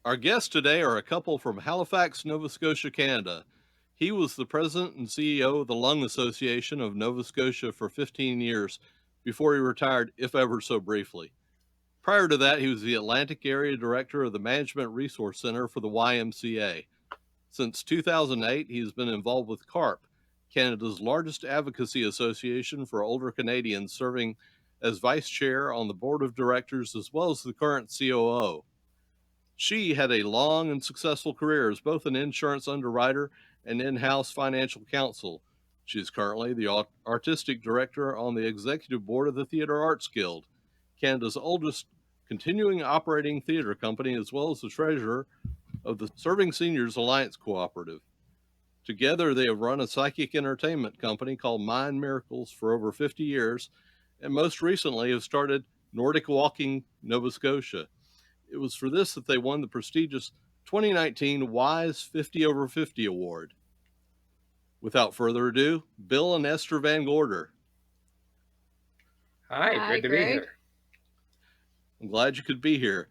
Our guests today are a couple from Halifax, Nova Scotia, Canada. He was the president and CEO of the Lung Association of Nova Scotia for 15 years before he retired, if ever so briefly. Prior to that, he was the Atlantic Area Director of the Management Resource Center for the YMCA. Since 2008, he has been involved with CARP, Canada's largest advocacy association for older Canadians, serving as vice chair on the board of directors as well as the current COO. She had a long and successful career as both an insurance underwriter and in house financial counsel. She is currently the artistic director on the executive board of the Theatre Arts Guild, Canada's oldest continuing operating theatre company, as well as the treasurer of the Serving Seniors Alliance Cooperative. Together, they have run a psychic entertainment company called Mind Miracles for over 50 years, and most recently have started Nordic Walking Nova Scotia. It was for this that they won the prestigious 2019 WISE 50 over 50 award. Without further ado, Bill and Esther VanGorder. Hi, Hi, good to Greg. be here. I'm glad you could be here.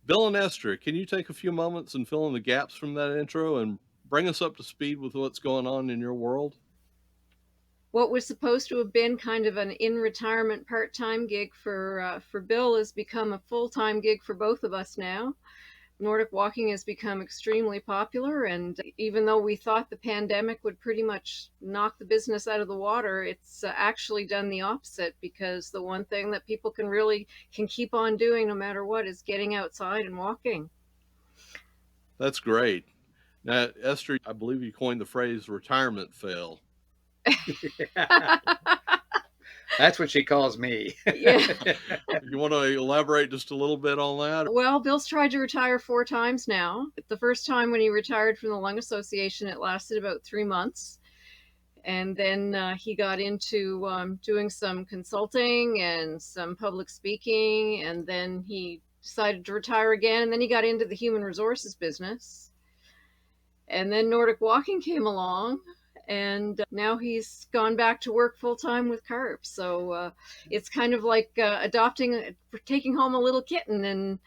Bill and Esther, can you take a few moments and fill in the gaps from that intro and bring us up to speed with what's going on in your world? What was supposed to have been kind of an in-retirement part-time gig for Bill has become a full-time gig for both of us now. Nordic Walking has become extremely popular, and even though we thought the pandemic would pretty much knock the business out of the water, it's actually done the opposite, because the one thing that people can keep on doing no matter what is getting outside and walking. That's great. Now, Esther, I believe you coined the phrase retirement fail. That's what she calls me. Yeah. You want to elaborate just a little bit on that? Well, Bill's tried to retire 4 times now. The first time when he retired from the Lung Association, it lasted about 3 months. And then he got into doing some consulting and some public speaking, and then he decided to retire again, and then he got into the human resources business. And then Nordic Walking came along, and now he's gone back to work full-time with CARP. So it's kind of like taking home a little kitten and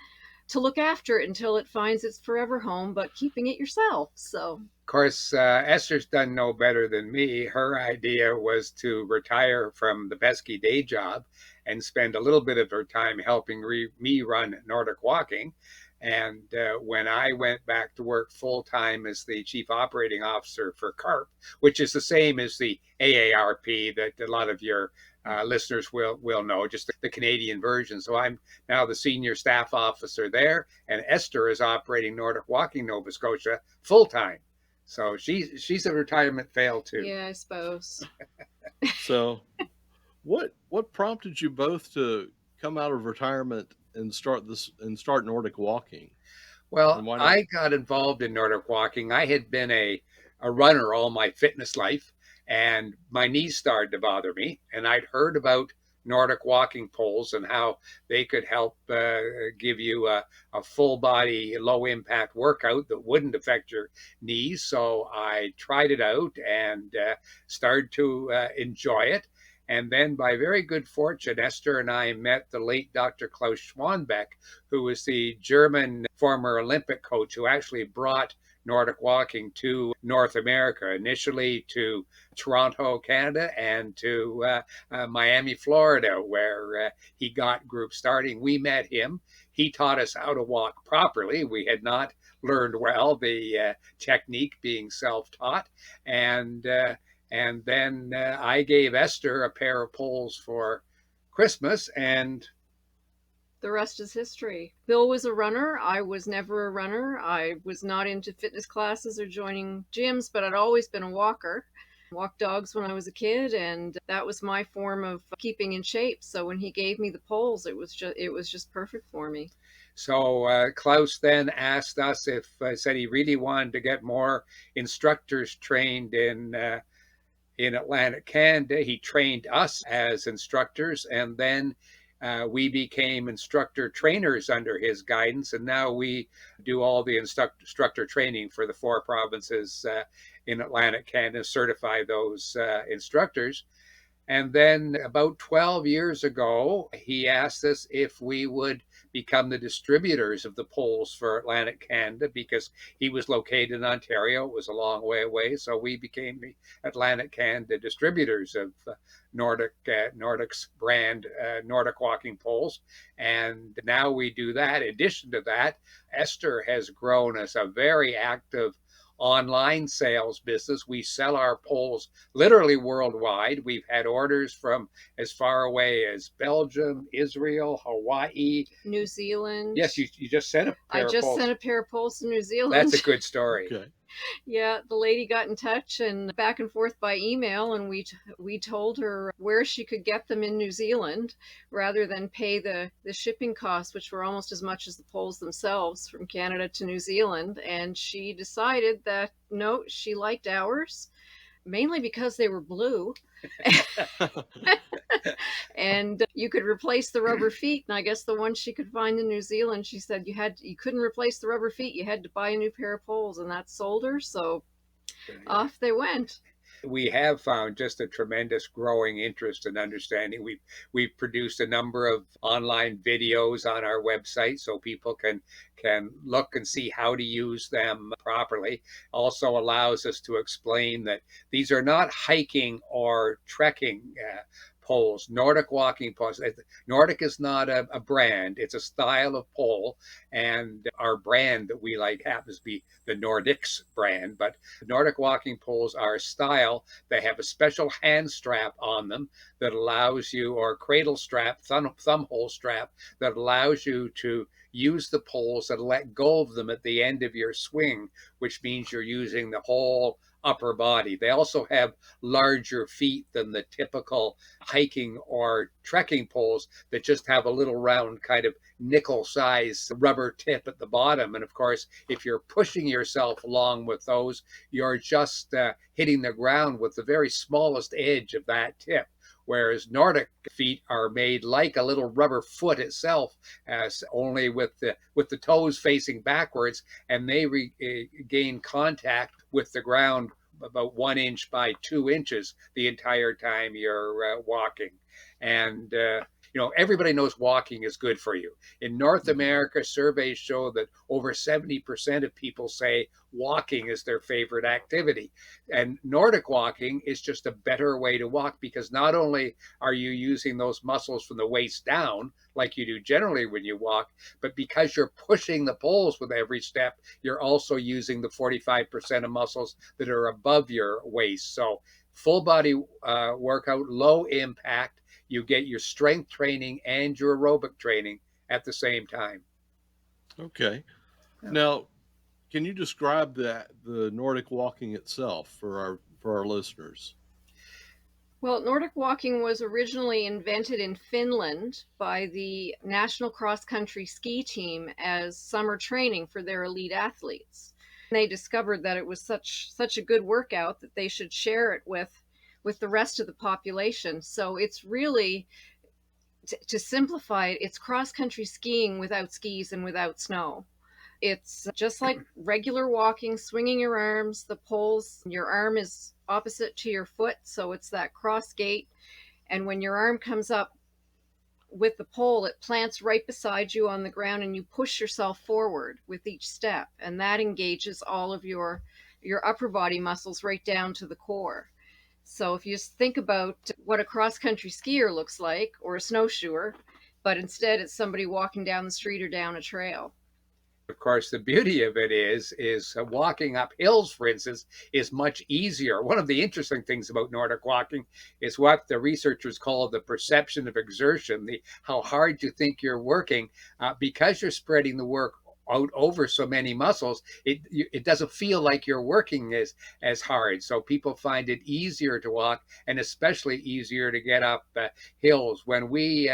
to look after it until it finds its forever home, but keeping it yourself. So, Of course, Esther's done no better than me. Her idea was to retire from the pesky day job and spend a little bit of her time helping me run Nordic Walking. And when I went back to work full time as the chief operating officer for CARP, which is the same as the AARP that a lot of your listeners will know, just the Canadian version. So I'm now the senior staff officer there, and Esther is operating Nordic Walking Nova Scotia full time. So she's a retirement fail too. yeah, I suppose. So, what prompted you both to come out of retirement and start Nordic Walking? Well, I got involved in Nordic Walking. I had been a runner all my fitness life, and my knees started to bother me. And I'd heard about Nordic Walking poles and how they could help give you a full body, low impact workout that wouldn't affect your knees. So I tried it out and started to enjoy it. And then, by very good fortune, Esther and I met the late Dr. Klaus Schwanbeck, who was the German former Olympic coach who actually brought Nordic Walking to North America, initially to Toronto, Canada, and to Miami, Florida, where he got groups starting. We met him. He taught us how to walk properly. We had not learned well the technique, being self-taught. And then I gave Esther a pair of poles for Christmas, and the rest is history. Bill was a runner. I was never a runner. I was not into fitness classes or joining gyms, but I'd always been a walker. Walked dogs when I was a kid, and that was my form of keeping in shape. So when he gave me the poles, it was just perfect for me. So Klaus then asked us if said he really wanted to get more instructors trained in Atlantic, Canada. He trained us as instructors, and then we became instructor trainers under his guidance, and now we do all the instructor training for the 4 provinces in Atlantic Canada, certify those instructors. And then about 12 years ago, he asked us if we would become the distributors of the poles for Atlantic Canada because he was located in Ontario. It was a long way away, so we became the Atlantic Canada distributors of Nordic's brand Nordic walking poles, and now we do that. In addition to that, Esther has grown as a very active online sales business. We sell our poles literally worldwide. We've had orders from as far away as Belgium, Israel, Hawaii, New Zealand. Yes, you just sent a pair of poles. I just sent a pair of poles to New Zealand. That's a good story. Okay. Yeah, the lady got in touch and back and forth by email, and we told her where she could get them in New Zealand rather than pay the shipping costs, which were almost as much as the poles themselves from Canada to New Zealand. And she decided that no, she liked ours, mainly because they were blue. And you could replace the rubber feet, and I guess the ones she could find in New Zealand, she said you couldn't replace the rubber feet, you had to buy a new pair of poles, and that sold her, so off they went. We have found just a tremendous growing interest and understanding. We've produced a number of online videos on our website so people can look and see how to use them properly. Also allows us to explain that these are not hiking or trekking poles, Nordic walking poles. Nordic is not a brand, it's a style of pole, and our brand that we like happens to be the Nordics brand, but Nordic walking poles are a style. They have a special hand strap on them that allows you, or cradle strap, thumb hole strap, that allows you to use the poles and let go of them at the end of your swing, which means you're using the whole upper body. They also have larger feet than the typical hiking or trekking poles that just have a little round kind of nickel size rubber tip at the bottom. And of course, if you're pushing yourself along with those, you're just hitting the ground with the very smallest edge of that tip. Whereas Nordic feet are made like a little rubber foot itself, as only with the toes facing backwards, and they gain contact with the ground about 1 inch by 2 inches the entire time you're walking. And everybody knows walking is good for you. In North America, surveys show that over 70% of people say walking is their favorite activity. And Nordic walking is just a better way to walk because not only are you using those muscles from the waist down, like you do generally when you walk, but because you're pushing the poles with every step, you're also using the 45% of muscles that are above your waist. So full body workout, low impact. You get your strength training and your aerobic training at the same time. Okay. Now, can you describe the Nordic walking itself for our listeners? Well, Nordic walking was originally invented in Finland by the National Cross Country Ski Team as summer training for their elite athletes. They discovered that it was such a good workout that they should share it with the rest of the population. So it's really, to simplify it, it's cross-country skiing without skis and without snow. It's just like regular walking, swinging your arms, the poles, your arm is opposite to your foot, so it's that cross gait. And when your arm comes up with the pole, it plants right beside you on the ground and you push yourself forward with each step. And that engages all of your upper body muscles right down to the core. So if you just think about what a cross-country skier looks like, or a snowshoer, but instead it's somebody walking down the street or down a trail. Of course, the beauty of it is walking up hills, for instance, is much easier. One of the interesting things about Nordic walking is what the researchers call the perception of exertion, how hard you think you're working, because you're spreading the work out over so many muscles, it doesn't feel like you're working as hard. So people find it easier to walk, and especially easier to get up hills. When we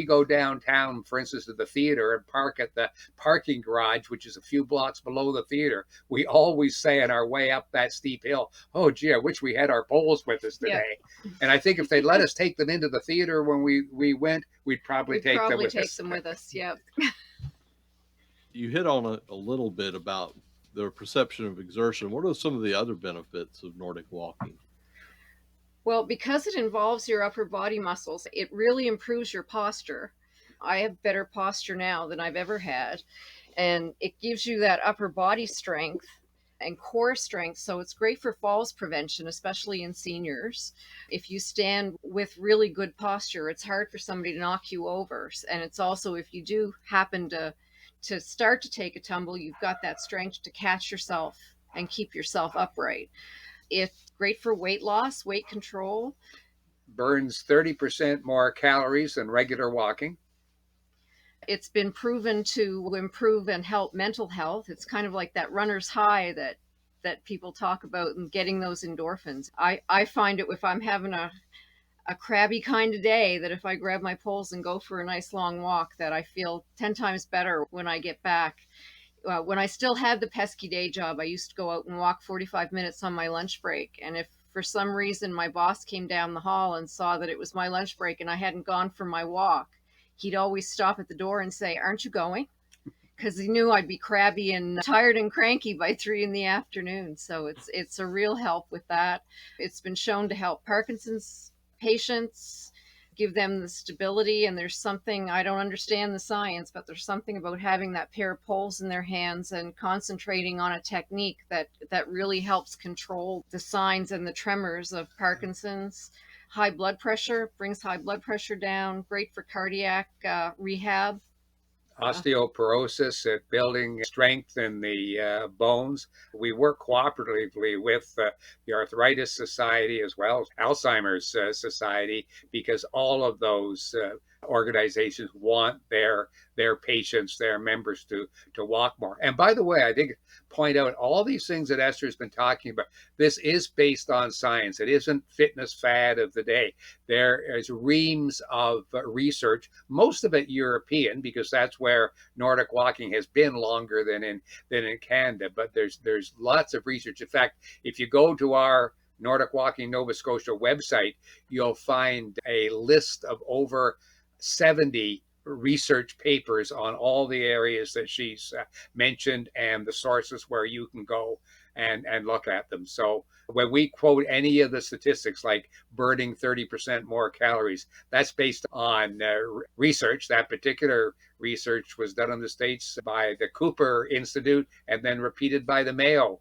go downtown, for instance, to the theater and park at the parking garage, which is a few blocks below the theater, we always say on our way up that steep hill, "Oh, gee, I wish we had our poles with us today." Yeah. And I think if they'd let us take them into the theater when we went, we'd probably take them with us. Yeah. You hit on a little bit about the perception of exertion. What are some of the other benefits of Nordic walking? Well, because it involves your upper body muscles, it really improves your posture. I have better posture now than I've ever had. And it gives you that upper body strength and core strength. So it's great for falls prevention, especially in seniors. If you stand with really good posture, it's hard for somebody to knock you over. And it's also, if you do happen to start to take a tumble, you've got that strength to catch yourself and keep yourself upright. It's great for weight loss, weight control. Burns 30% more calories than regular walking. It's been proven to improve and help mental health. It's kind of like that runner's high that people talk about, and getting those endorphins. I find it, if I'm having a crabby kind of day, that if I grab my poles and go for a nice long walk, that I feel 10 times better when I get back. When I still had the pesky day job, I used to go out and walk 45 minutes on my lunch break. And if for some reason my boss came down the hall and saw that it was my lunch break and I hadn't gone for my walk, he'd always stop at the door and say, "Aren't you going?" Because he knew I'd be crabby and tired and cranky by 3 p.m. So it's a real help with that. It's been shown to help Parkinson's patients, give them the stability. And there's something, I don't understand the science, but there's something about having that pair of poles in their hands and concentrating on a technique that really helps control the signs and the tremors of Parkinson's. High blood pressure, brings high blood pressure down, great for cardiac rehab. Osteoporosis, at building strength in the bones. We work cooperatively with the Arthritis Society as well as Alzheimer's Society, because all of those organizations want their patients, their members to walk more. And by the way, I think point out all these things that Esther's been talking about. This is based on science. It isn't fitness fad of the day. There is reams of research, most of it European, because that's where Nordic walking has been longer than in Canada. But there's lots of research. In fact, if you go to our Nordic Walking Nova Scotia website, you'll find a list of over 70 research papers on all the areas that she's mentioned and the sources where you can go and look at them. So when we quote any of the statistics like burning 30% more calories, that's based on research. That particular research was done in the States by the Cooper Institute and then repeated by the Mayo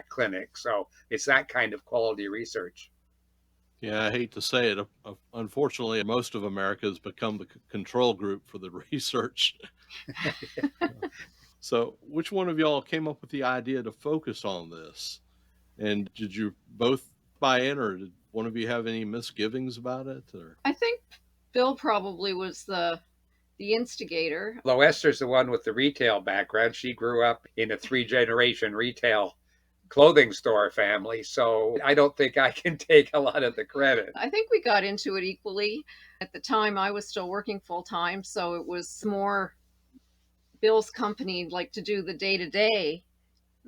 Clinic. So it's that kind of quality research. Yeah, I hate to say it. Unfortunately, most of America has become the control group for the research. So, which one of y'all came up with the idea to focus on this? And did you both buy in, or did one of you have any misgivings about it? Or? I think Bill probably was the instigator. Although Esther's the one with the retail background. She grew up in a 3-generation retail clothing store family, so I don't think I can take a lot of the credit. I think we got into it equally. At the time, I was still working full time, so it was more Bill's company, like, to do the day-to-day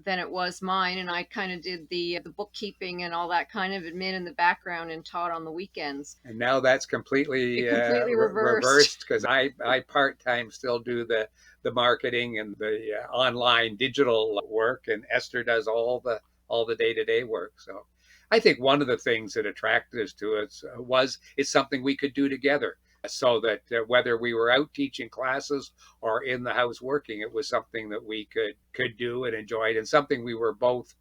than it was mine, and I kind of did the bookkeeping and all that kind of admin in the background and taught on the weekends. And now that's completely reversed, because I part-time still do the marketing and the online digital work, and Esther does all the day-to-day work. So I think one of the things that attracted us to it was it's something we could do together, so that whether we were out teaching classes or in the house working, it was something that we could do and enjoyed, and something we were both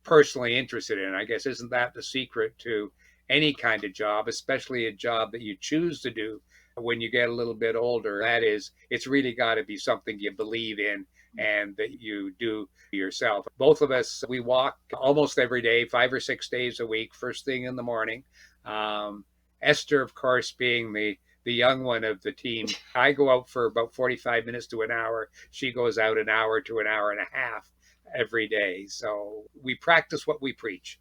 personally interested in. I guess, isn't that the secret to any kind of job, especially a job that you choose to do when you get a little bit older? That is, it's really got to be something you believe in and that you do yourself. Both of us, we walk almost every day, 5 or 6 days a week, first thing in the morning. Esther, of course, being the young one of the team, I go out for about 45 minutes to an hour. She goes out an hour to an hour and a half every day. So we practice what we preach.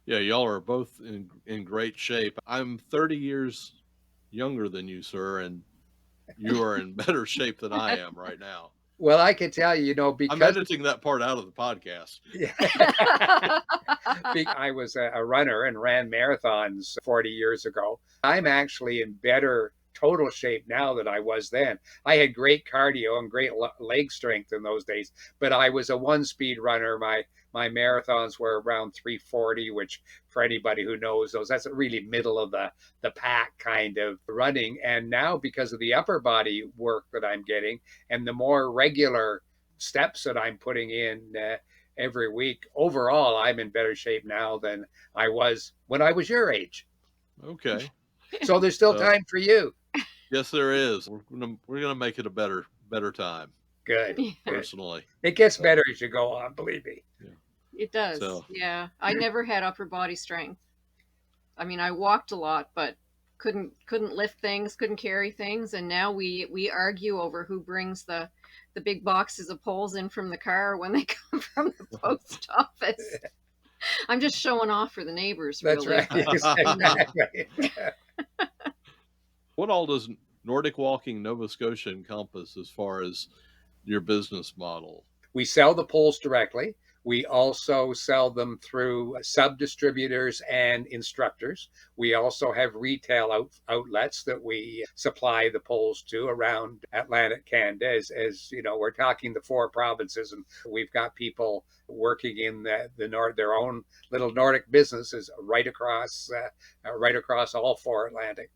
Yeah, y'all are both in great shape. I'm 30 years younger than you, sir, and you are in better shape than I am right now. Well, I can tell you, because I'm editing that part out of the podcast. I was a runner and ran marathons 40 years ago. I'm actually in better total shape now than I was then. I had great cardio and great leg strength in those days, but I was a one-speed runner. My marathons were around 340, which for anybody who knows those, that's really middle of the pack kind of running. And now, because of the upper body work that I'm getting and the more regular steps that I'm putting in every week, overall, I'm in better shape now than I was when I was your age. Okay. So there's still time for you. Yes, there is. We're gonna make it a better time. Good. Personally, it gets better as you go on. Believe me. Yeah. It does. So, yeah, I never had upper body strength. I mean, I walked a lot, but couldn't lift things, couldn't carry things, and now we argue over who brings the big boxes of poles in from the car when they come from the post office. I'm just showing off for the neighbors. That's really. right. Exactly. What all does Nordic Walking Nova Scotia encompass as far as your business model? We sell the poles directly. We also sell them through sub-distributors and instructors. We also have retail outlets that we supply the poles to around Atlantic Canada. As you know, we're talking the 4 provinces, and we've got people working in the North. Their own little Nordic businesses right across all 4 Atlantic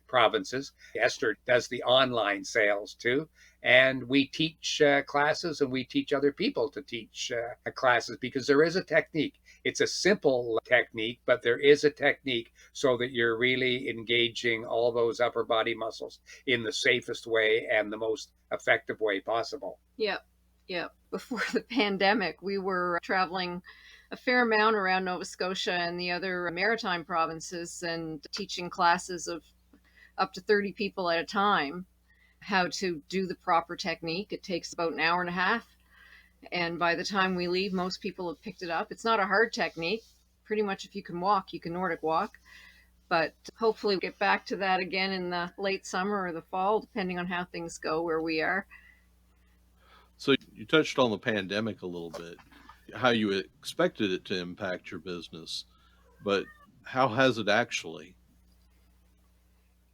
provinces. Esther does the online sales too. And we teach classes, and we teach other people to teach classes, because there is a technique. It's a simple technique, but there is a technique so that you're really engaging all those upper body muscles in the safest way and the most effective way possible. Yep. Before the pandemic, we were traveling a fair amount around Nova Scotia and the other maritime provinces and teaching classes of up to 30 people at a time how to do the proper technique. It takes about an hour and a half. And by the time we leave, most people have picked it up. It's not a hard technique. Pretty much if you can walk, you can Nordic walk. But hopefully we'll get back to that again in the late summer or the fall, depending on how things go where we are. So you touched on the pandemic a little bit, how you expected it to impact your business, but how has it actually?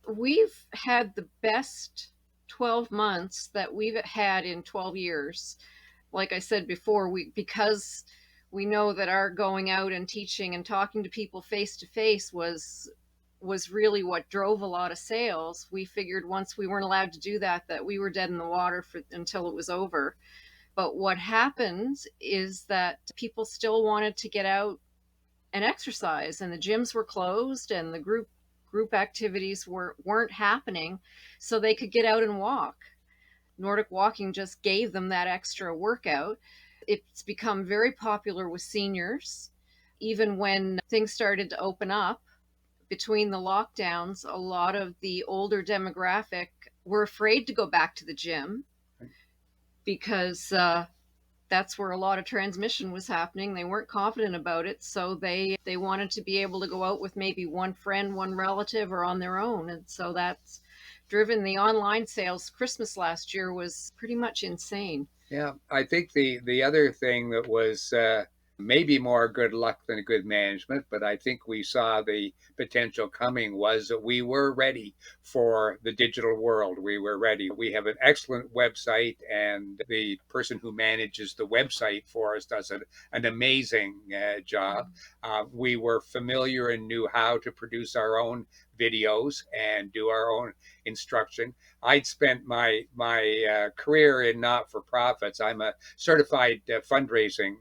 We've had the best 12 months that we've had in 12 years. Like I said before, because we know that our going out and teaching and talking to people face to face was really what drove a lot of sales. We figured once we weren't allowed to do that we were dead in the water until it was over. But what happened is that people still wanted to get out and exercise, and the gyms were closed and the group activities weren't happening, so they could get out and walk. Nordic Walking just gave them that extra workout. It's become very popular with seniors. Even when things started to open up between the lockdowns, a lot of the older demographic were afraid to go back to the gym because that's where a lot of transmission was happening. They weren't confident about it, so they wanted to be able to go out with maybe one friend, one relative, or on their own. And so that's driven the online sales. Christmas last year was pretty much insane. Yeah, I think the other thing that was maybe more good luck than good management, but I think we saw the potential coming, was that we were ready for the digital world. We were ready. We have an excellent website, and the person who manages the website for us does an amazing job. We were familiar and knew how to produce our own videos and do our own instruction. I'd spent my career in not-for-profits. I'm a certified fundraising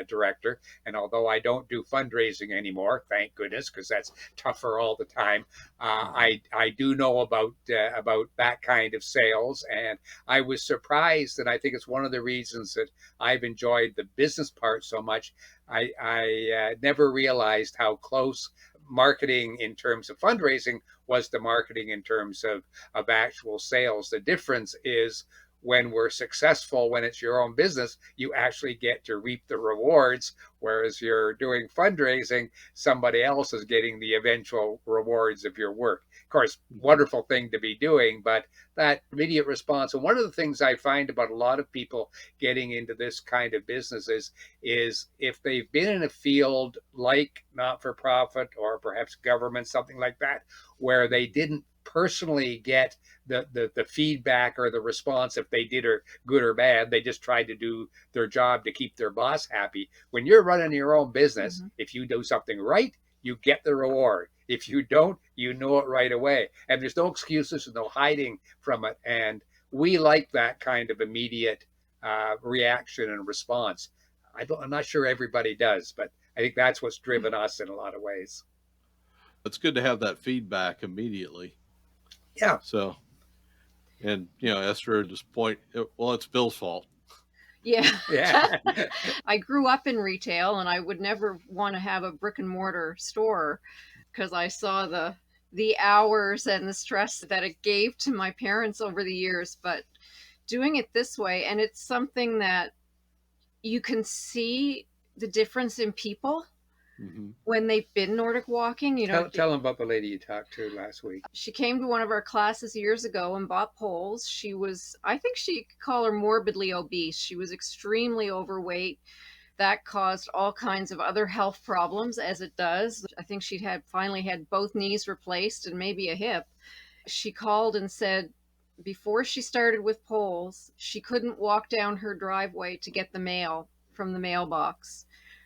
director, and although I don't do fundraising anymore, thank goodness, because that's tougher all the time, I do know about that kind of sales. And I was surprised, and I think it's one of the reasons that I've enjoyed the business part so much. I never realized how close marketing in terms of fundraising was to marketing in terms of actual sales. The difference is when we're successful, when it's your own business, you actually get to reap the rewards. Whereas you're doing fundraising, somebody else is getting the eventual rewards of your work. Of course, wonderful thing to be doing, but that immediate response. And one of the things I find about a lot of people getting into this kind of business is if they've been in a field like not-for-profit or perhaps government, something like that, where they didn't personally get the feedback or the response if they did or good or bad. They just tried to do their job to keep their boss happy. When you're running your own business, if you do something right, you get the reward. If you don't, you know it right away. And there's no excuses and no hiding from it. And we like that kind of immediate reaction and response. I'm not sure everybody does, but I think that's what's driven us in a lot of ways. It's good to have that feedback immediately. Yeah. So, and Esther, just point, well, it's Bill's fault. Yeah. Yeah. I grew up in retail, and I would never want to have a brick and mortar store because I saw the hours and the stress that it gave to my parents over the years. But doing it this way, and it's something that you can see the difference in people when they've been Nordic walking. Tell them about the lady you talked to last week. She came to one of our classes years ago and bought poles. She was, I think she could call her morbidly obese. She was extremely overweight. That caused all kinds of other health problems, as it does. I think she'd finally had both knees replaced and maybe a hip. She called and said before she started with poles, she couldn't walk down her driveway to get the mail from the mailbox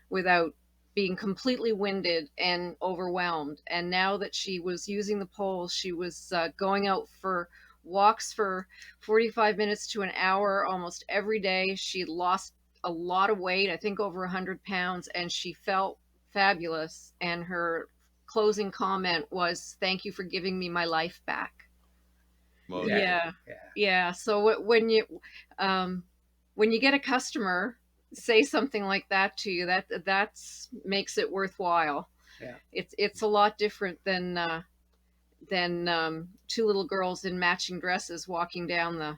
without being completely winded and overwhelmed. And now that she was using the poles, she was going out for walks for 45 minutes to an hour almost every day. She lost a lot of weight, I think over 100 pounds, and she felt fabulous. And her closing comment was, "Thank you for giving me my life back." Well, Yeah. So when you get a customer say something like that to you, that makes it worthwhile. Yeah. It's a lot different than two little girls in matching dresses walking down the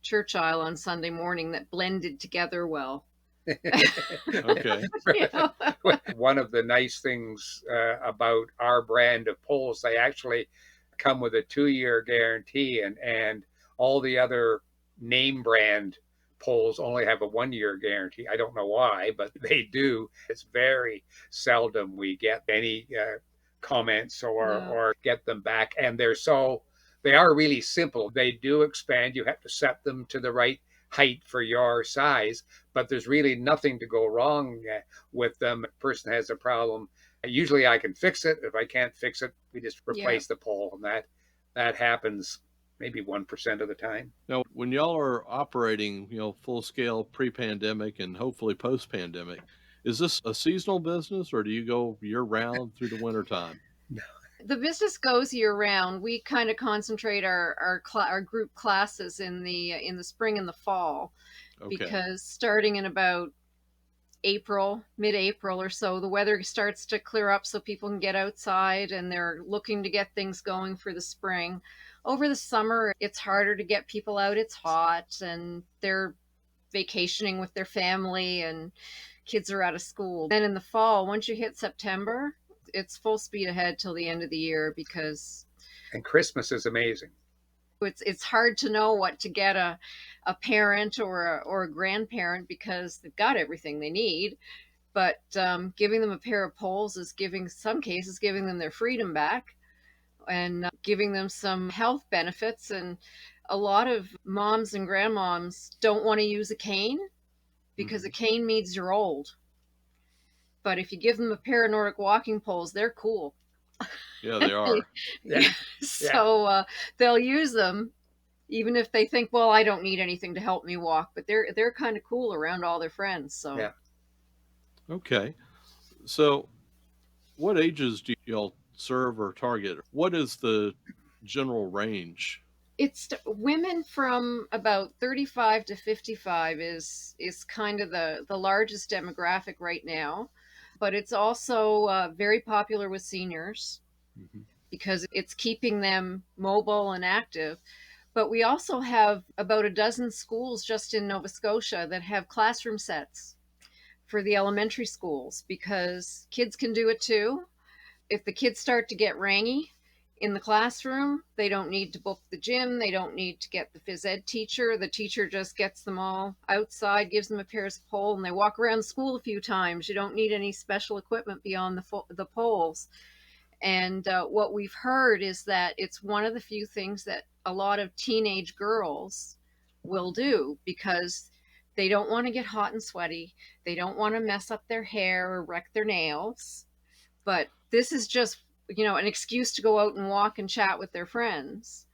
church aisle on Sunday morning that blended together well. Okay. One of the nice things about our brand of poles, they actually come with a 2-year guarantee, and all the other name brand poles only have a 1-year guarantee. I don't know why, but they do. It's very seldom we get any comments or get them back. And they are really simple. They do expand. You have to set them to the right height for your size, but there's really nothing to go wrong with them. If a person has a problem, usually I can fix it. If I can't fix it, we just replace the pole, and that happens maybe 1% of the time. Now, when y'all are operating, full scale pre-pandemic and hopefully post-pandemic, is this a seasonal business, or do you go year round through the winter time? No. The business goes year round. We kind of concentrate our group classes in the spring and the fall, because starting in about mid-April or so, the weather starts to clear up so people can get outside, and they're looking to get things going for the spring. Over the summer, it's harder to get people out. It's hot, and they're vacationing with their family, and kids are out of school. Then in the fall, once you hit September, it's full speed ahead till the end of the year, and Christmas is amazing. It's hard to know what to get a parent or a grandparent, because they've got everything they need. But giving them a pair of poles is some cases giving them their freedom back, and giving them some health benefits. And a lot of moms and grandmoms don't want to use a cane because a cane means you're old. But if you give them a pair of Nordic walking poles, they're cool. Yeah, they are. So they'll use them even if they think, well, I don't need anything to help me walk. But they're kind of cool around all their friends. So yeah. Okay. So what ages do y'all serve or target? What is the general range? It's women from about 35 to 55 is kind of the largest demographic right now. But it's also very popular with seniors because it's keeping them mobile and active. But we also have about a dozen schools just in Nova Scotia that have classroom sets for the elementary schools, because kids can do it too. If the kids start to get rangy in the classroom, they don't need to book the gym. They don't need to get the phys ed teacher. The teacher just gets them all outside, gives them a pair of poles, and they walk around school a few times. You don't need any special equipment beyond the poles. And what we've heard is that it's one of the few things that a lot of teenage girls will do because they don't want to get hot and sweaty. They don't want to mess up their hair or wreck their nails. But this is just, an excuse to go out and walk and chat with their friends.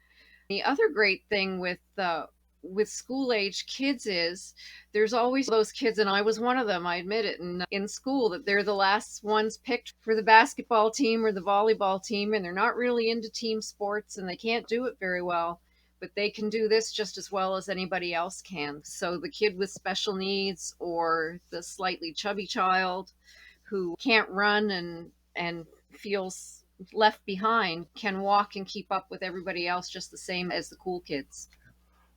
The other great thing with school age kids is there's always those kids, and I was one of them, I admit it, in school, that they're the last ones picked for the basketball team or the volleyball team, and they're not really into team sports and they can't do it very well, but they can do this just as well as anybody else can. So the kid with special needs or the slightly chubby child who can't run and feels left behind can walk and keep up with everybody else just the same as the cool kids.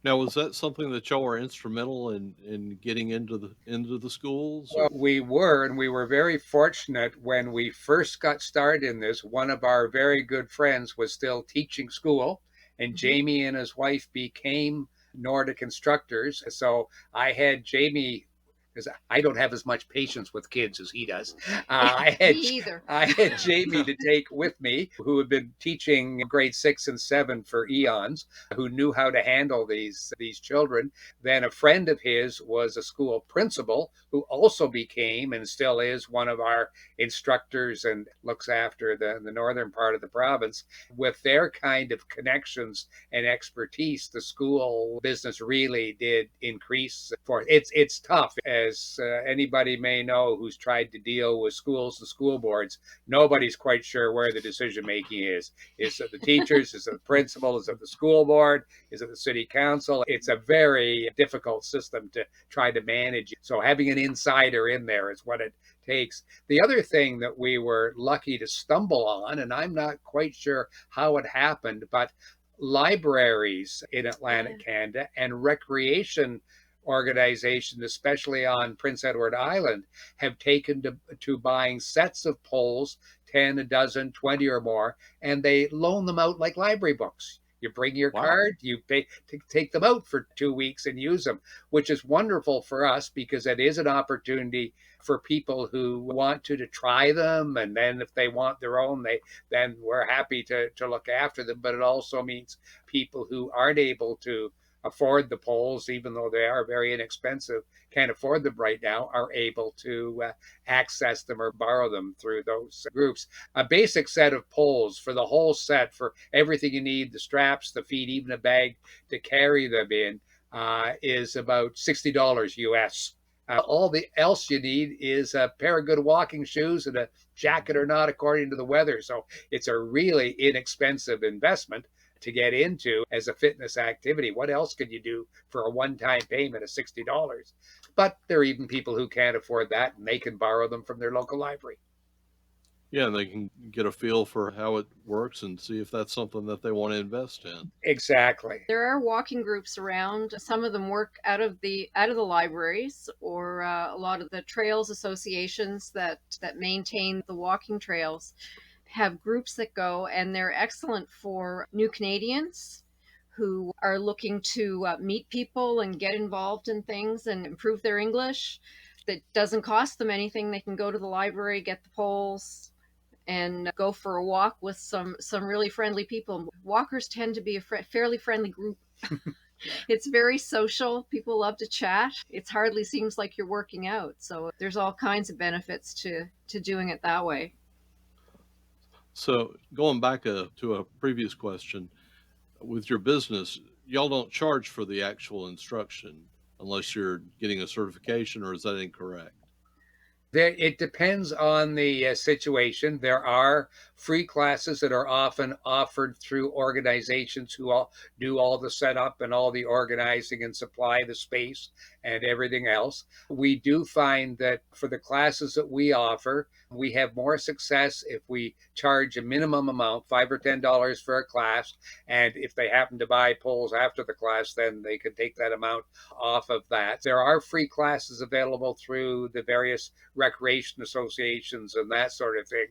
Now, was that something that y'all were instrumental in getting into the schools? Well, we were, and we were very fortunate when we first got started in this. One of our very good friends was still teaching school, and Jamie and his wife became Nordic instructors. So I had Jamie, because I don't have as much patience with kids as he does. Me either. I had Jamie to take with me, who had been teaching grade 6 and 7 for eons, who knew how to handle these children. Then a friend of his was a school principal who also became and still is one of our instructors and looks after the northern part of the province. With their kind of connections and expertise, the school business really did increase. It's tough, as anybody may know who's tried to deal with schools and school boards. Nobody's quite sure where the decision making is. Is it the teachers? Is it the principal? Is it the school board? Is it the city council? It's a very difficult system to try to manage. So having an insider in there is what it takes. The other thing that we were lucky to stumble on, and I'm not quite sure how it happened, but libraries in Atlantic Canada and recreation organizations, especially on Prince Edward Island, have taken to buying sets of poles, 10, a dozen, 20 or more, and they loan them out like library books. You bring your card, you pay to take them out for 2 weeks and use them, which is wonderful for us because it is an opportunity for people who want to try them. And then if they want their own, then we're happy to look after them. But it also means people who aren't able to afford the poles, even though they are very inexpensive, can't afford them right now, are able to access them or borrow them through those groups. A basic set of poles for the whole set, for everything you need, the straps, the feet, even a bag to carry them in, is about $60 US. All the else you need is a pair of good walking shoes and a jacket or not, according to the weather. So it's a really inexpensive investment to get into as a fitness activity. What else can you do for a one-time payment of $60? But there are even people who can't afford that, and they can borrow them from their local library. Yeah, and they can get a feel for how it works and see if that's something that they want to invest in. Exactly. There are walking groups around. Some of them work out of the libraries, or a lot of the trails associations that maintain the walking trails have groups that go, and they're excellent for new Canadians who are looking to meet people and get involved in things and improve their English. That doesn't cost them anything. They can go to the library, get the poles, and go for a walk with some really friendly people. Walkers tend to be a fairly friendly group. It's very social. People love to chat. It hardly seems like you're working out. So there's all kinds of benefits to doing it that way. So going back to a previous question, with your business, y'all don't charge for the actual instruction unless you're getting a certification, or is that incorrect? It depends on the situation. There are free classes that are often offered through organizations who all do all the setup and all the organizing and supply the space and everything else. We do find that for the classes that we offer, we have more success if we charge a minimum amount, $5 or $10 for a class. And if they happen to buy poles after the class, then they can take that amount off of that. There are free classes available through the various recreation associations and that sort of thing.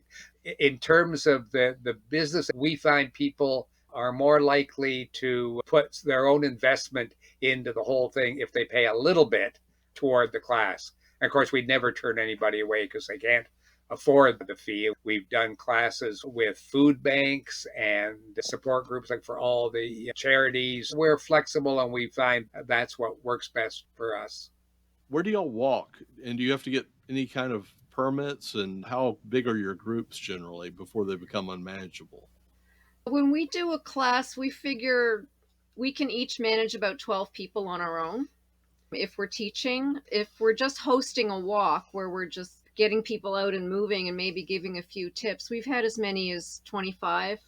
In terms of the business, we find people are more likely to put their own investment into the whole thing if they pay a little bit toward the class. And of course, we'd never turn anybody away because they can't afford the fee. We've done classes with food banks and support groups, like for all the charities. We're flexible, and we find that's what works best for us. Where do y'all walk? And do you have to get any kind of permits? And how big are your groups generally before they become unmanageable? When we do a class, we figure we can each manage about 12 people on our own. If we're teaching, if we're just hosting a walk where we're just getting people out and moving and maybe giving a few tips, we've had as many as 25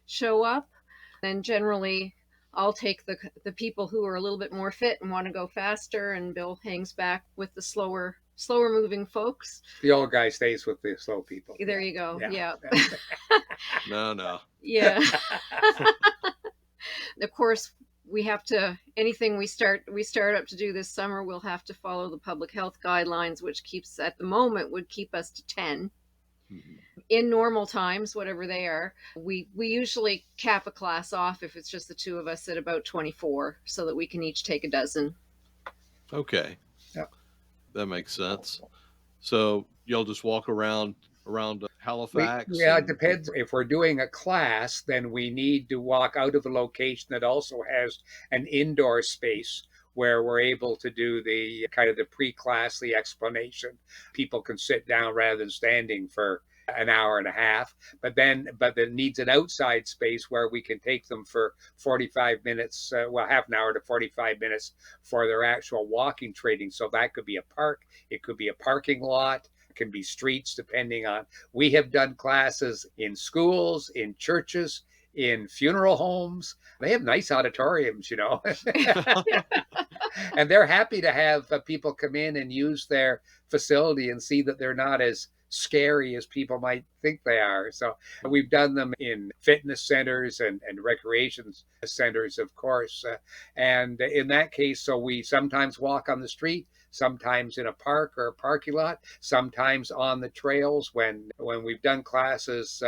show up. And generally, I'll take the people who are a little bit more fit and want to go faster, and Bill hangs back with the slower moving folks. The old guy stays with the slow people. There you go. Yeah. No. Yeah. Of course, we have to, anything we start up to do this summer, we'll have to follow the public health guidelines, which keeps, at the moment, would keep us to 10. Mm-hmm. In normal times, whatever they are, we usually cap a class off, if it's just the two of us, at about 24, so that we can each take a dozen. Okay. Yep. That makes sense. So you'll just walk around Halifax? It depends. If we're doing a class, then we need to walk out of a location that also has an indoor space where we're able to do the kind of the pre-class, the explanation. People can sit down rather than standing for an hour and a half, but it needs an outside space where we can take them for 45 minutes, half an hour to 45 minutes for their actual walking training. So that could be a park, it could be a parking lot, it can be streets, depending on. We have done classes in schools, in churches, in funeral homes. They have nice auditoriums, and they're happy to have people come in and use their facility and see that they're not as scary as people might think they are. So we've done them in fitness centers and recreation centers, of course. And in that case, so we sometimes walk on the street, sometimes in a park or a parking lot, sometimes on the trails when we've done classes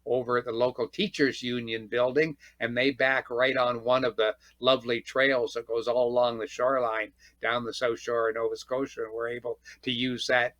over at the local teachers union building, and they back right on one of the lovely trails that goes all along the shoreline down the south shore of Nova Scotia, and we're able to use that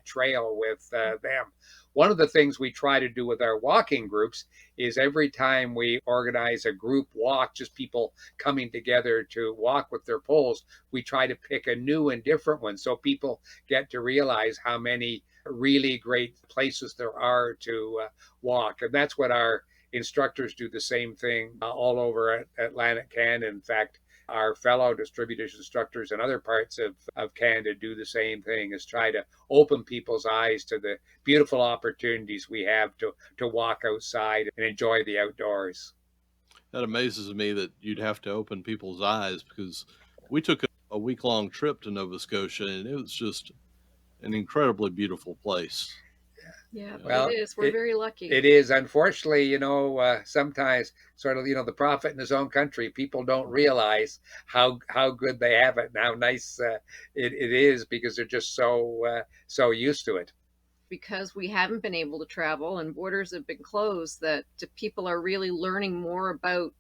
trail with them. One of the things we try to do with our walking groups is every time we organize a group walk, just people coming together to walk with their poles, we try to pick a new and different one so people get to realize how many really great places there are to walk. And that's what our instructors do, the same thing all over at Atlantic Canada. In fact, our fellow distributors, instructors in other parts of Canada do the same thing, is try to open people's eyes to the beautiful opportunities we have to walk outside and enjoy the outdoors. That amazes me that you'd have to open people's eyes, because we took a week-long trip to Nova Scotia, and it was just an incredibly beautiful place. Yeah, well, it is. We're very lucky. It is. Unfortunately, sometimes sort of, the prophet in his own country, people don't realize how good they have it and how nice it is, because they're just so used to it. Because we haven't been able to travel and borders have been closed, that people are really learning more about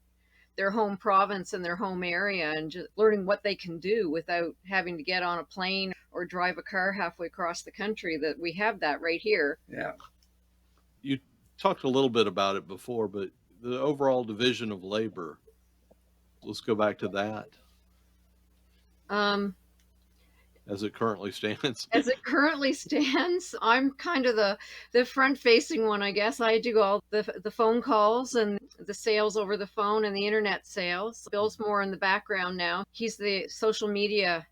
their home province and their home area, and just learning what they can do without having to get on a plane or drive a car halfway across the country, that we have that right here. Yeah. You talked a little bit about it before, but the overall division of labor, let's go back to that. As it currently stands? As it currently stands, I'm kind of the front-facing one, I guess. I do all the phone calls and the sales over the phone and the internet sales. Bill's more in the background now. He's the social media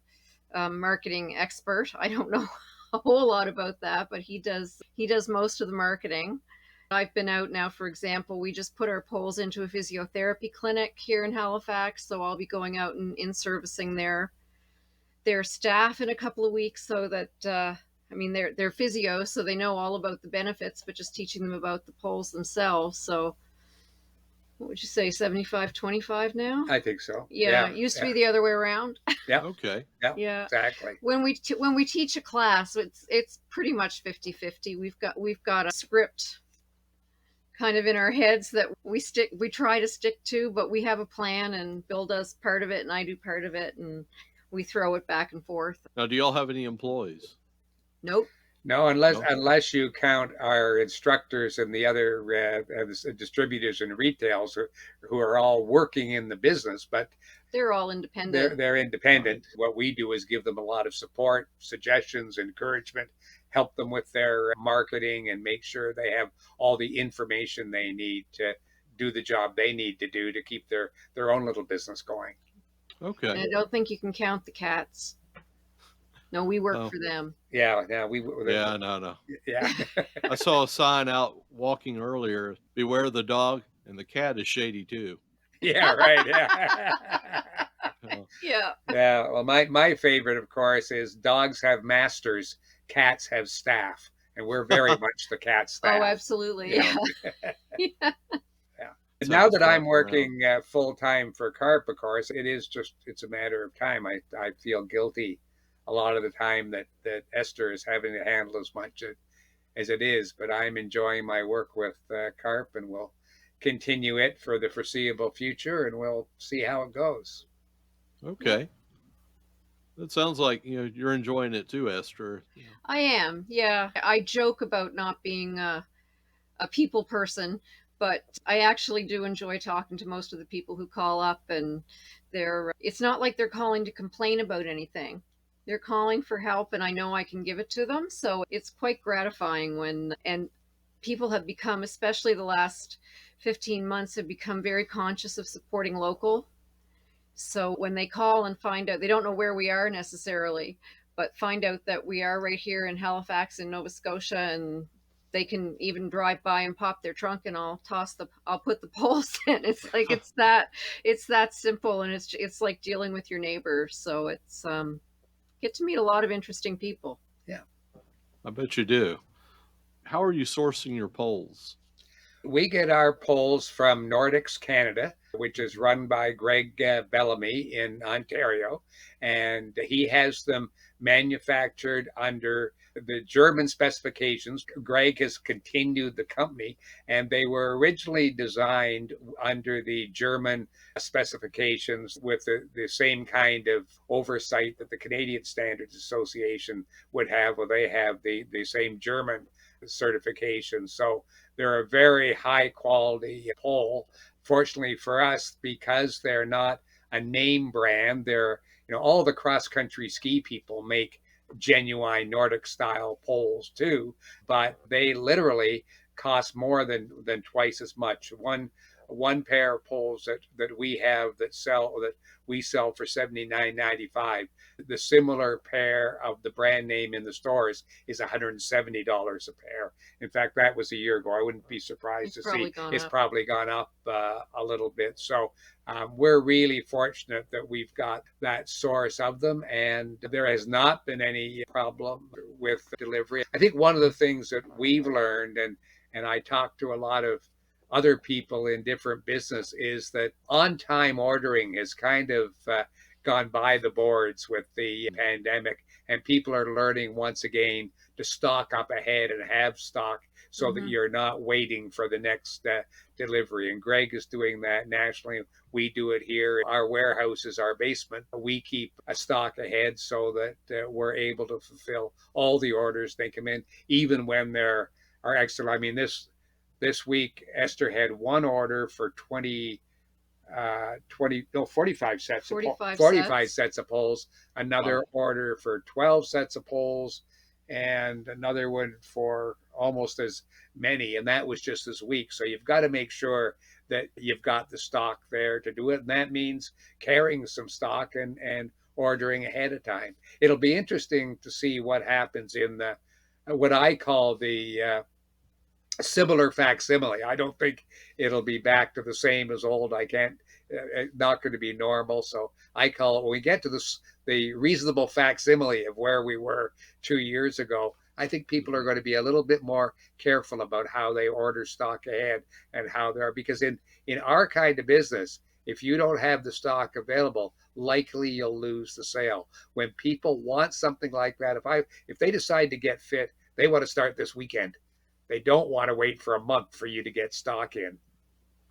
marketing expert. I don't know a whole lot about that, but he does most of the marketing. I've been out now, for example, we just put our poles into a physiotherapy clinic here in Halifax, so I'll be going out and in-servicing their staff in a couple of weeks, so that they're physios, so they know all about the benefits, but just teaching them about the poles themselves. So what would you say, 75-25 now? I think so. Yeah, it used to be the other way around. Yeah. Okay. Yeah, exactly. When we teach a class, it's pretty much 50-50. We've got a script kind of in our heads that we try to stick to, but we have a plan, and Bill does part of it and I do part of it, and we throw it back and forth. Now, do y'all have any employees? Nope. No, No? unless you count our instructors and the other distributors and retails who are all working in the business, but They're all independent. they're Right. independent. What we do is give them a lot of support, suggestions, encouragement, help them with their marketing, and make sure they have all the information they need to do the job they need to do to keep their own little business going. And Okay. I don't think you can count the cats. No, we work Oh, for them. Yeah, yeah, no, no. yeah. I saw a sign out walking earlier, beware the dog, and the cat is shady too. Yeah, right. Yeah. Uh, Yeah. Yeah, well, my favorite, of course, is dogs have masters, cats have staff, and we're very much the cat Oh, staff. absolutely. yeah, Yeah. Yeah. Yeah. let's have Now a that I'm staff around. working full time for CARP, of course, it's a matter of time. I feel guilty a lot of the time that Esther is having to handle as much as it is, but I'm enjoying my work with CARP, and we'll continue it for the foreseeable future, and we'll see how it goes. Yeah. Okay. That sounds like, you're enjoying it too, Esther. I am. Yeah. I joke about not being a people person, but I actually do enjoy talking to most of the people who call up, and it's not like they're calling to complain about anything. They're calling for help, and I know I can give it to them. So it's quite gratifying and people have become, especially the last 15 months, have become very conscious of supporting local. So when they call and find out, they don't know where we are necessarily, but find out that we are right here in Halifax in Nova Scotia, and they can even drive by and pop their trunk, and I'll put the poles in. It's that simple, and it's like dealing with your neighbor. So it's get to meet a lot of interesting people. Yeah. I bet you do. How are you sourcing your polls? We get our polls from Nordics Canada, which is run by Greg Bellamy in Ontario, and he has them manufactured under the German specifications. Greg has continued the company, and they were originally designed under the German specifications with the same kind of oversight that the Canadian Standards Association would have, where they have the same German certification. So they're a very high quality pole. Fortunately for us, because they're not a name brand, they're, all the cross country ski people make genuine Nordic style poles too, but they literally cost more than twice as much. One pair of poles that we have that we sell for $79.95. The similar pair of the brand name in the stores is $170 a pair. In fact, that was a year ago. I wouldn't be surprised It's to probably see gone it's up. probably gone up a little bit. So we're really fortunate that we've got that source of them, and there has not been any problem with delivery. I think one of the things that we've learned, and I talk to a lot of other people in different business, is that on time ordering has kind of gone by the boards with the pandemic, and people are learning once again to stock up ahead and have stock so that Hmm. you're not waiting for the next delivery. And Greg is doing that nationally. We do it here. Our warehouse is our basement. We keep a stock ahead so that we're able to fulfill all the orders they come in, even when there are extra. I mean, this week Esther had one order for 20 no 45 sets of 45 45 sets. sets of poles, another Wow. order for 12 sets of poles, and another one for almost as many, and that was just this week. So you've got to make sure that you've got the stock there to do it, and that means carrying some stock and ordering ahead of time. It'll be interesting to see what happens in the what I call the similar facsimile. I don't think it'll be back to the same as old. I can't, not going to be normal. So I call it, when we get to the reasonable facsimile of where we were 2 years ago, I think people are Mhm. going to be a little bit more careful about how they order stock ahead and how they're, because in our kind of business, if you don't have the stock available, likely you'll lose the sale. When people want something like that, if they decide to get fit, they want to start this weekend. They don't want to wait for a month for you to get stock in.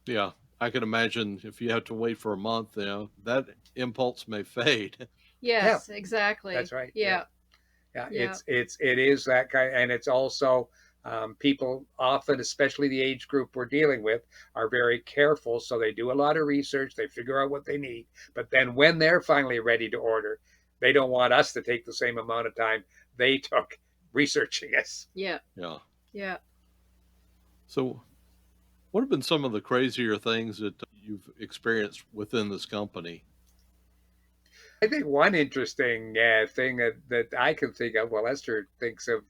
Yeah, I can imagine if you have to wait for a month, that impulse may fade. Yeah, Yes, that's exactly. right. Yeah. Yeah. Yeah, Yeah. it is that kind, and it's also people often, especially the age group we're dealing with, are very careful. So they do a lot of research, they figure out what they need, but then when they're finally ready to order, they don't want us to take the same amount of time they took researching us. Yeah. Yeah. Yeah. So, what have been some of the crazier things that you've experienced within this company? I think one interesting thing that I can think of, well, Esther thinks of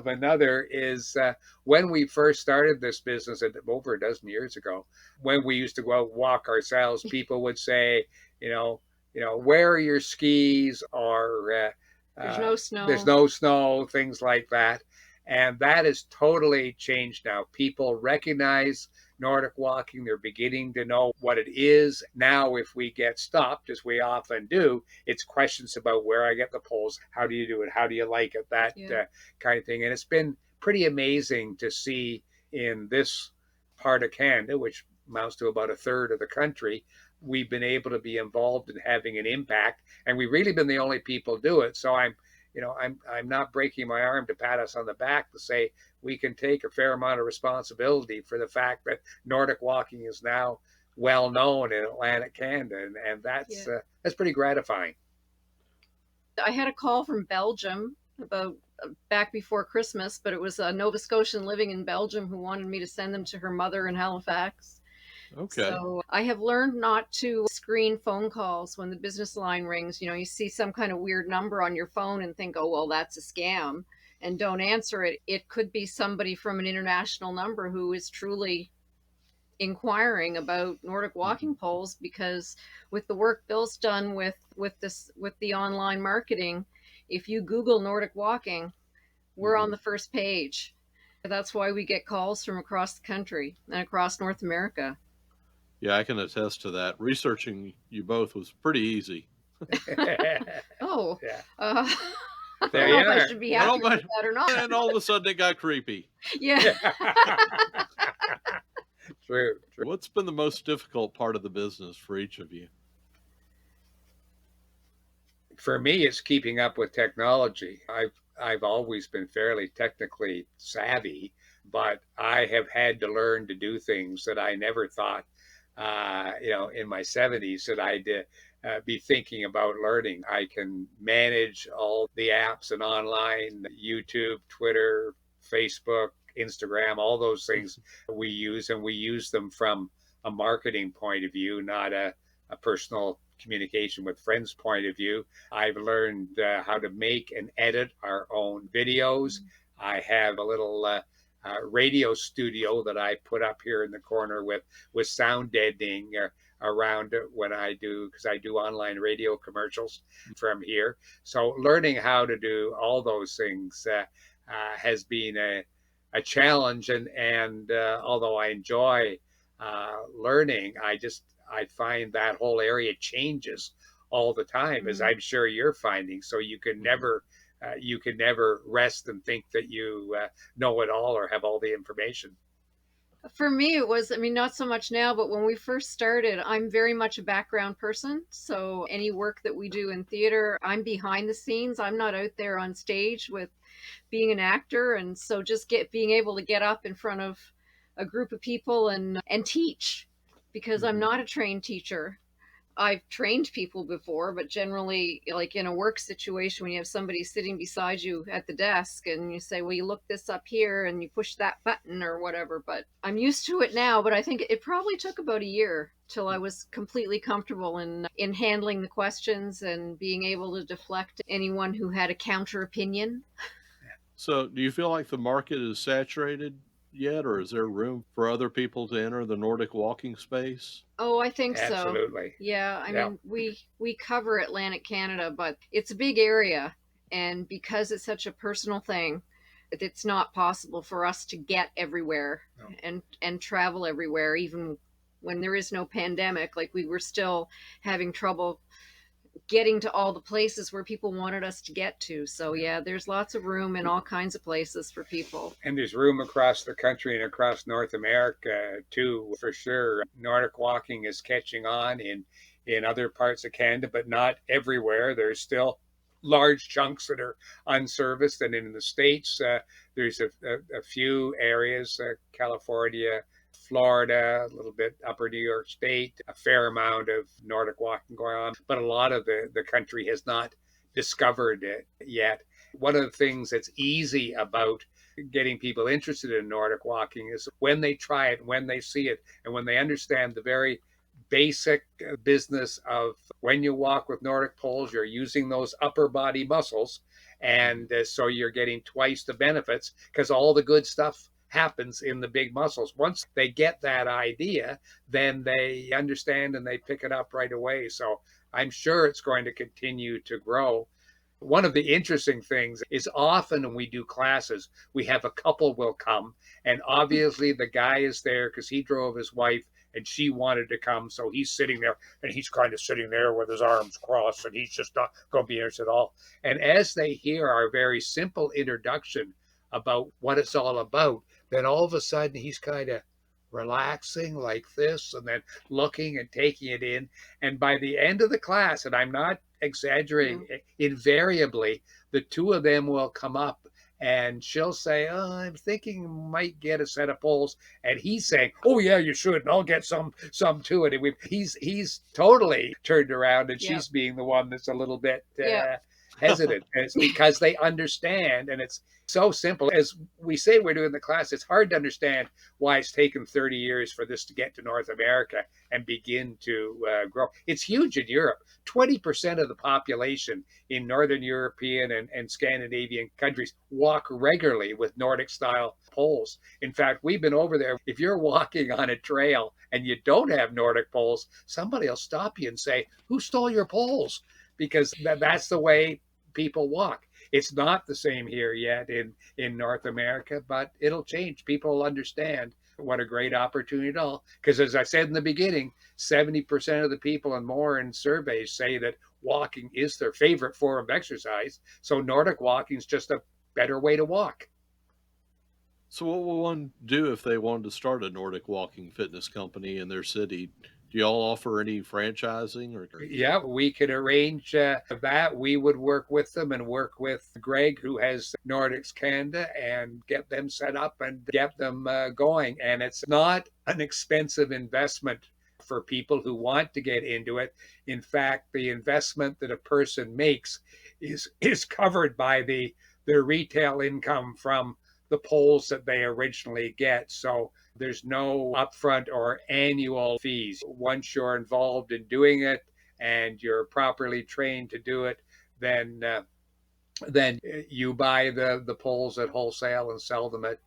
another, is when we first started this business over a dozen years ago. When we used to go out and walk ourselves, people would say, you know, where are your skis? Or There's uh, no there's snow. no snow, things like that. And that has totally changed now. People recognize Nordic walking. They're beginning to know what it is. Now, if we get stopped, as we often do, it's questions about where I get the poles, how do you do it, how do you like it, that Yeah. kind of thing. And it's been pretty amazing to see in this part of Canada, which amounts to about a third of the country, we've been able to be involved in having an impact, and we've really been the only people do it. So I'm not breaking my arm to pat us on the back to say we can take a fair amount of responsibility for the fact that Nordic walking is now well known in Atlantic Canada, and that's pretty gratifying. I had a call from Belgium about back before Christmas, but it was a Nova Scotian living in Belgium who wanted me to send them to her mother in Halifax. Okay. So I have learned not to screen phone calls when the business line rings. You know, you see some kind of weird number on your phone and think, oh, well, that's a scam, and don't answer it. It could be somebody from an international number who is truly inquiring about Nordic walking poles, because with the work Bill's done with the online marketing, if you Google Nordic walking, we're on the first page. That's why we get calls from across the country and across North America. Yeah, I can attest to that. Researching you both was pretty easy. Oh, Yeah. uh, I There don't you know if I are. should be Well, happy with that or not. and all of a sudden it got creepy. Yeah. True. What's been the most difficult part of the business for each of you? For me, it's keeping up with technology. I've always been fairly technically savvy, but I have had to learn to do things that I never thought, in my 70s that I'd be thinking about learning. I can manage all the apps and online, YouTube, Twitter, Facebook, Instagram, all those things we use, and we use them from a marketing point of view, not a personal communication with friends point of view. I've learned how to make and edit our own videos. I have a little radio studio that I put up here in the corner with sound deadening around it when I do, because I do online radio commercials from here. So learning how to do all those things has been a challenge, and although I enjoy learning, I find that whole area changes all the time, as I'm sure you're finding. So you can never rest and think that you know it all or have all the information. For me, it was, I mean, not so much now, but when we first started, I'm very much a background person. So any work that we do in theater, I'm behind the scenes. I'm not out there on stage with being an actor. And so just being able to get up in front of a group of people and teach, because I'm not a trained teacher. I've trained people before, but generally, like in a work situation, when you have somebody sitting beside you at the desk and you say, well, you look this up here and you push that button or whatever. But I'm used to it now. But I think it probably took about a year till I was completely comfortable in handling the questions and being able to deflect anyone who had a counter opinion. So, do you feel like the market is saturated yet, or is there room for other people to enter the Nordic walking space? Oh, I think so. Absolutely. Yeah, I Yeah. mean, we cover Atlantic Canada, but it's a big area, and because it's such a personal thing, it's not possible for us to get everywhere No. and travel everywhere, even when there is no pandemic. Like we were still having trouble getting to all the places where people wanted us to get to. So yeah, there's lots of room in all kinds of places for people. And there's room across the country and across North America too, for sure. Nordic walking is catching on in other parts of Canada, but not everywhere. There's still large chunks that are unserviced. And in the States, there's a few areas, California, Florida, a little bit upper New York State, a fair amount of Nordic walking going on, but a lot of the country has not discovered it yet. One of the things that's easy about getting people interested in Nordic walking is when they try it, when they see it, and when they understand the very basic business of when you walk with Nordic poles, you're using those upper body muscles. And so you're getting twice the benefits because all the good stuff happens in the big muscles. Once they get that idea, then they understand and they pick it up right away. So I'm sure it's going to continue to grow. One of the interesting things is often when we do classes, we have a couple will come, and obviously the guy is there because he drove his wife and she wanted to come. So he's sitting there and he's kind of sitting there with his arms crossed and he's just not going to be interested at all. And as they hear our very simple introduction about what it's all about, then all of a sudden he's kind of relaxing like this and then looking and taking it in. And by the end of the class, and I'm not exaggerating, invariably, the two of them will come up and she'll say, "Oh, I'm thinking I might get a set of poles." And he's saying, "Oh yeah, you should, and I'll get some too." And he's totally turned around, and she's being the one that's a little bit hesitant. And it's because they understand, and it's so simple. As we say we're doing the class, it's hard to understand why it's taken 30 years for this to get to North America and begin to grow. It's huge in Europe. 20% of the population in Northern European and Scandinavian countries walk regularly with Nordic style poles. In fact, we've been over there. If you're walking on a trail and you don't have Nordic poles, somebody will stop you and say, "Who stole your poles?" Because that's the way people walk. It's not the same here yet in North America, but it'll change. People will understand what a great opportunity at all. Because as I said in the beginning, 70% of the people and more in surveys say that walking is their favorite form of exercise. So Nordic walking is just a better way to walk. So what will one do if they wanted to start a Nordic walking fitness company in their city? Do y'all offer any franchising or? Yeah, we could arrange that. We would work with them and work with Greg, who has Nordics Canada, and get them set up and get them going. And it's not an expensive investment for people who want to get into it. In fact, the investment that a person makes is covered by their retail income from the poles that they originally get. So there's no upfront or annual fees. Once you're involved in doing it and you're properly trained to do it, then you buy the poles at wholesale and sell them at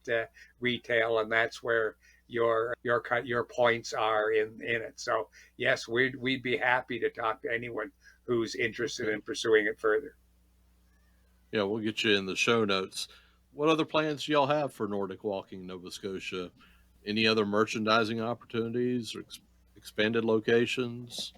retail, and that's where your points are in it. So yes, we'd be happy to talk to anyone who's interested in pursuing it further. Yeah, we'll get you in the show notes. What other plans do y'all have for Nordic Walking Nova Scotia? Any other merchandising opportunities or expanded locations?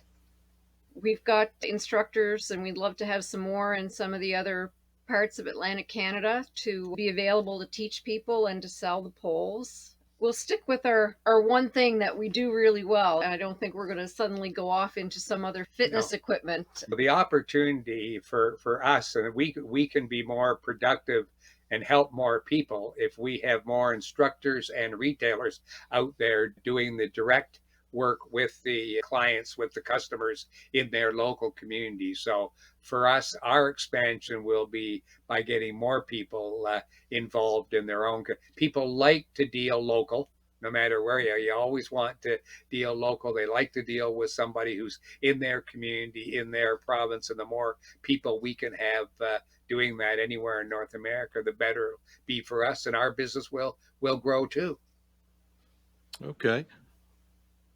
We've got instructors, and we'd love to have some more in some of the other parts of Atlantic Canada to be available to teach people and to sell the poles. We'll stick with our one thing that we do really well. And I don't think we're going to suddenly go off into some other fitness equipment. The opportunity for us, and we can be more productive and help more people if we have more instructors and retailers out there doing the direct work with the clients, with the customers in their local community. So for us, our expansion will be by getting more people involved in their own. People like to deal local. No matter where you are, you always want to deal local. They like to deal with somebody who's in their community, in their province. And the more people we can have doing that anywhere in North America, the better it'll be for us, and our business will grow too. Okay.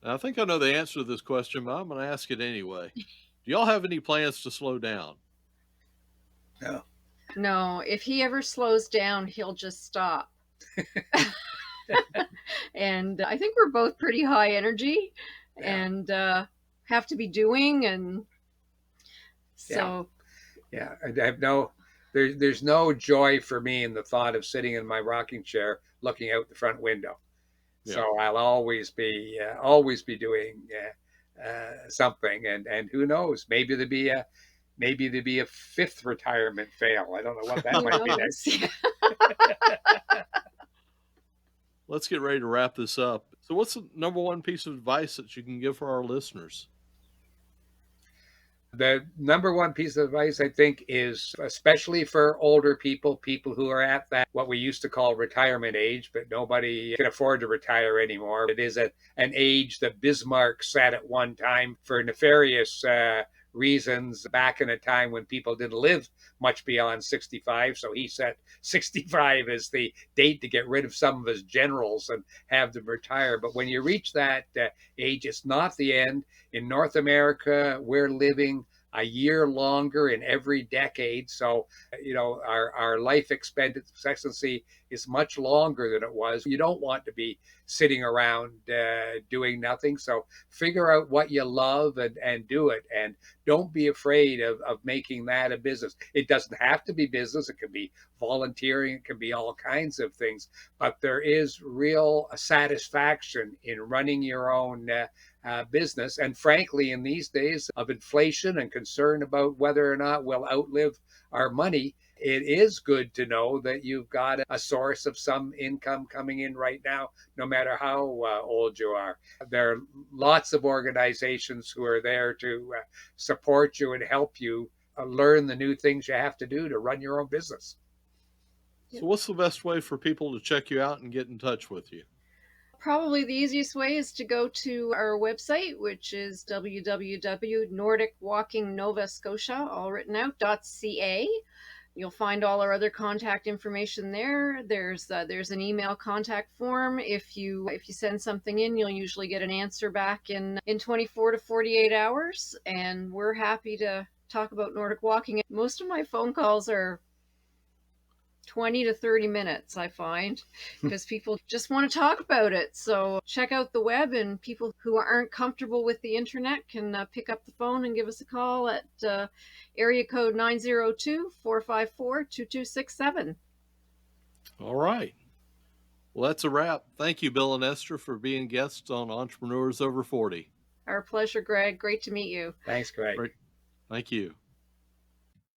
I think I know the answer to this question, but I'm going to ask it anyway. Do y'all have any plans to slow down? No, if he ever slows down, he'll just stop. And I think we're both pretty high energy and have to be doing. And so. Yeah, I have there's no joy for me in the thought of sitting in my rocking chair looking out the front window. Yeah. So I'll always be doing something, and who knows, maybe there'll be maybe there'd be a fifth retirement fail. I don't know what that Who might be next. knows? Let's get ready to wrap this up. So, what's the number one piece of advice that you can give for our listeners? The number one piece of advice, I think, is especially for older people, people who are at that, what we used to call retirement age, but nobody can afford to retire anymore. It is an age that Bismarck set at one time for nefarious reasons back in a time when people didn't live much beyond 65. So he set 65 as the date to get rid of some of his generals and have them retire. But when you reach that age, it's not the end. In North America, we're living a year longer in every decade. So, our life expectancy is much longer than it was. You don't want to be sitting around doing nothing. So figure out what you love and do it. And don't be afraid of making that a business. It doesn't have to be business. It can be volunteering. It can be all kinds of things. But there is real satisfaction in running your own business. And frankly, in these days of inflation and concern about whether or not we'll outlive our money, it is good to know that you've got a source of some income coming in right now, no matter how old you are. There are lots of organizations who are there to support you and help you learn the new things you have to do to run your own business. So, what's the best way for people to check you out and get in touch with you? Probably the easiest way is to go to our website, which is www.nordicwalkingnovascotia, all written out, .ca. You'll find all our other contact information there. There's an email contact form. If you send something in, you'll usually get an answer back in 24 to 48 hours. And we're happy to talk about Nordic walking. Most of my phone calls are 20 to 30 minutes, I find, because people just want to talk about it. So check out the web, and people who aren't comfortable with the internet can pick up the phone and give us a call at area code 902-454-2267. All right. Well, that's a wrap. Thank you, Bill and Esther, for being guests on Entrepreneurs Over 40. Our pleasure, Greg. Great to meet you. Thanks, Greg. Great. Thank you.